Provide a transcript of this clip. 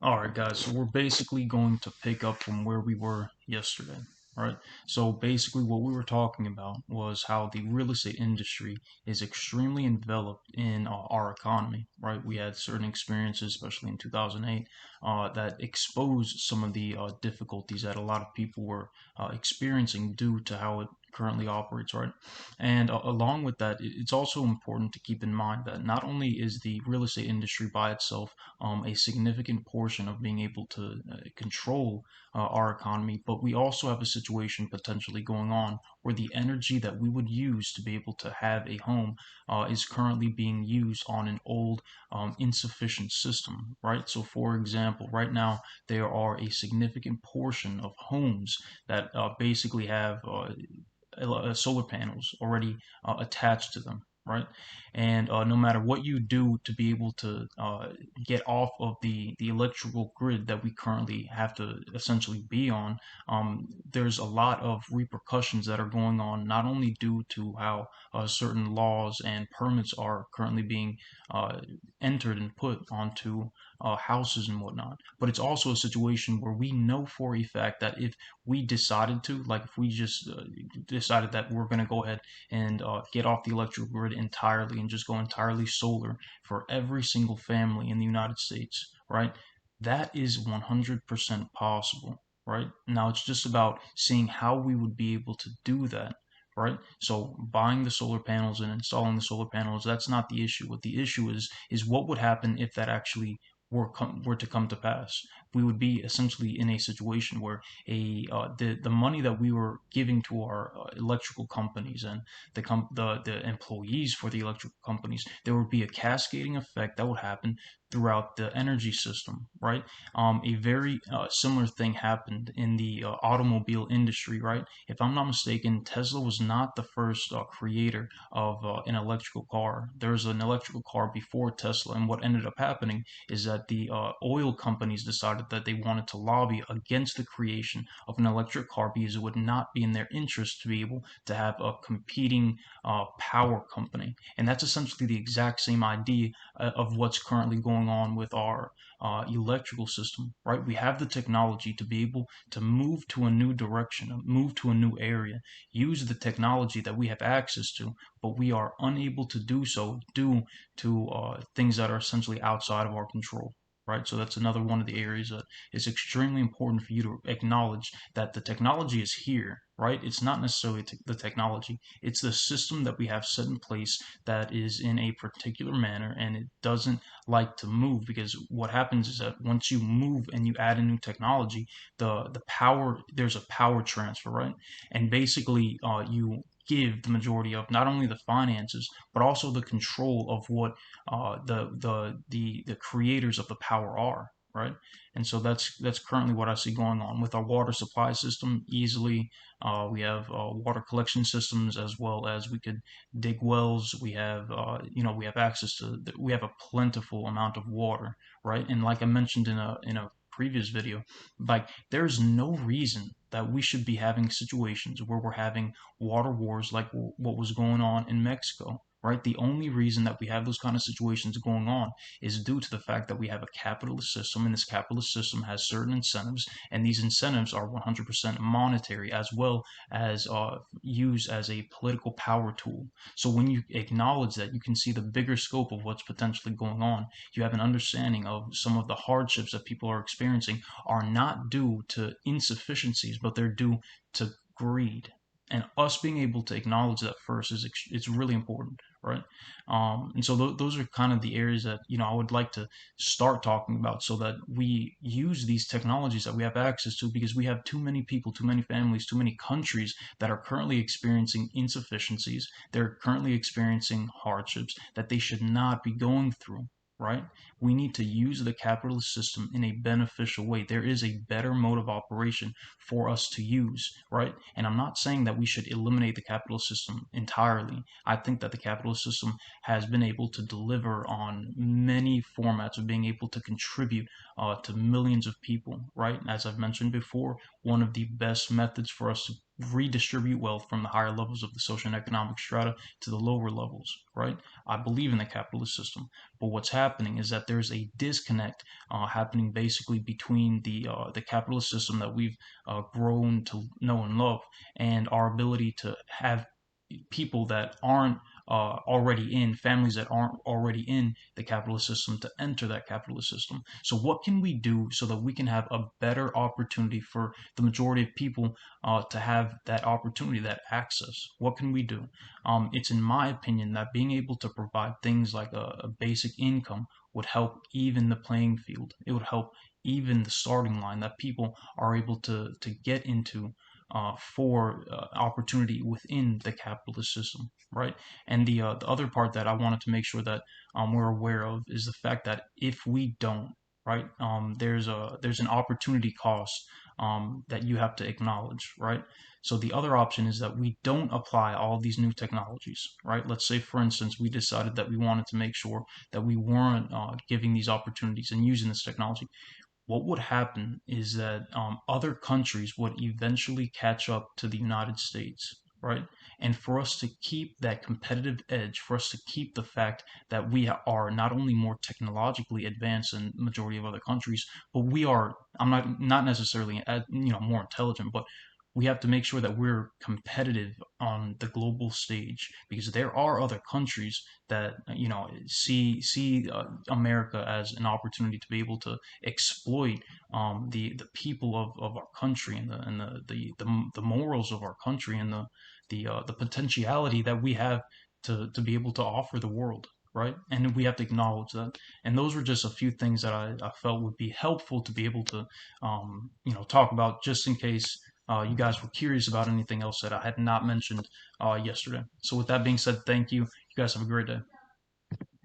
All right, guys, so we're basically going to pick up from where we were yesterday, right? So basically, what we were talking about was how the real estate industry is extremely enveloped in our economy, right? We had certain experiences, especially in 2008, that exposed some of the difficulties that a lot of people were experiencing due to how it currently operates, right? And along with that, it's also important to keep in mind that not only is the real estate industry by itself a significant portion of being able to control our economy, but we also have a situation potentially going on where the energy that we would use to be able to have a home is currently being used on an old, insufficient system, right? So, for example, right now there are a significant portion of homes that basically have solar panels already attached to them, right? And no matter what you do to be able to get off of the electrical grid that we currently have to essentially be on, there's a lot of repercussions that are going on, not only due to how certain laws and permits are currently being uh, entered and put onto houses and whatnot, but it's also a situation where we know for a fact that if we decided to, like if we just decided that we're going to go ahead and get off the electrical grid entirely and just go entirely solar for every single family in the United States, right? That is 100% possible, right? Now it's just about seeing how we would be able to do that. Right, so buying the solar panels and installing the solar panels, that's not the issue. What the issue is what would happen if that actually were to come to pass. We would be essentially in a situation where the money that we were giving to our electrical companies and the employees for the electrical companies, there would be a cascading effect that would happen throughout the energy system, right? A very similar thing happened in the automobile industry, right? If I'm not mistaken, Tesla was not the first creator of an electrical car. There was an electrical car before Tesla, and what ended up happening is that the oil companies decided that they wanted to lobby against the creation of an electric car because it would not be in their interest to be able to have a competing power company. And that's essentially the exact same idea of what's currently going on with our electrical system, right? We have the technology to be able to move to a new direction, move to a new area, use the technology that we have access to, but we are unable to do so due to things that are essentially outside of our control. Right, so that's another one of the areas that is extremely important for you to acknowledge that the technology is here, right? It's not necessarily the technology, it's the system that we have set in place that is in a particular manner and it doesn't like to move because what happens is that once you move and you add a new technology, the power there's a power transfer, right? And basically, you give the majority of not only the finances but also the control of what the creators of the power are, right? And so that's currently what I see going on with our water supply system. Easily, we have water collection systems as well as we could dig wells. We have we have access to we have a plentiful amount of water, right? And like I mentioned in a previous video, like there's no reason that we should be having situations where we're having water wars like what was going on in Mexico, right? The only reason that we have those kind of situations going on is due to the fact that we have a capitalist system, and this capitalist system has certain incentives, and these incentives are 100% monetary as well as used as a political power tool. So when you acknowledge that, you can see the bigger scope of what's potentially going on. You have an understanding of some of the hardships that people are experiencing are not due to insufficiencies, but they're due to greed. And us being able to acknowledge that first is it's really important, right? And so those are kind of the areas that I would like to start talking about, so that we use these technologies that we have access to, because we have too many people, too many families, too many countries that are currently experiencing insufficiencies. They're currently experiencing hardships that they should not be going through. Right? We need to use the capitalist system in a beneficial way. There is a better mode of operation for us to use, right? And I'm not saying that we should eliminate the capitalist system entirely. I think that the capitalist system has been able to deliver on many formats of being able to contribute to millions of people, right? As I've mentioned before, one of the best methods for us to redistribute wealth from the higher levels of the social and economic strata to the lower levels, right? I believe in the capitalist system, but what's happening is that there's a disconnect happening basically between the capitalist system that we've grown to know and love and our ability to have people that aren't already in families that aren't already in the capitalist system to enter that capitalist system. So what can we do so that we can have a better opportunity for the majority of people to have that opportunity, that access? What can we do? It's in my opinion that being able to provide things like a basic income would help even the playing field. It would help even the starting line that people are able to get into for opportunity within the capitalist system, right? And the other part that I wanted to make sure that we're aware of is the fact that if we don't, right, there's an opportunity cost that you have to acknowledge, right? So the other option is that we don't apply all these new technologies, right? Let's say, for instance, we decided that we wanted to make sure that we weren't giving these opportunities and using this technology. What would happen is that other countries would eventually catch up to the United States, right? And for us to keep that competitive edge, for us to keep the fact that we are not only more technologically advanced than the majority of other countries, but we are, I'm not necessarily more intelligent, but we have to make sure that we're competitive on the global stage because there are other countries that see America as an opportunity to be able to exploit the people of our country and the morals of our country and the potentiality that we have to be able to offer the world, right? And we have to acknowledge that. And those were just a few things that I felt would be helpful to be able to talk about just in case you guys were curious about anything else that I had not mentioned yesterday. So with that being said, thank you. You guys have a great day.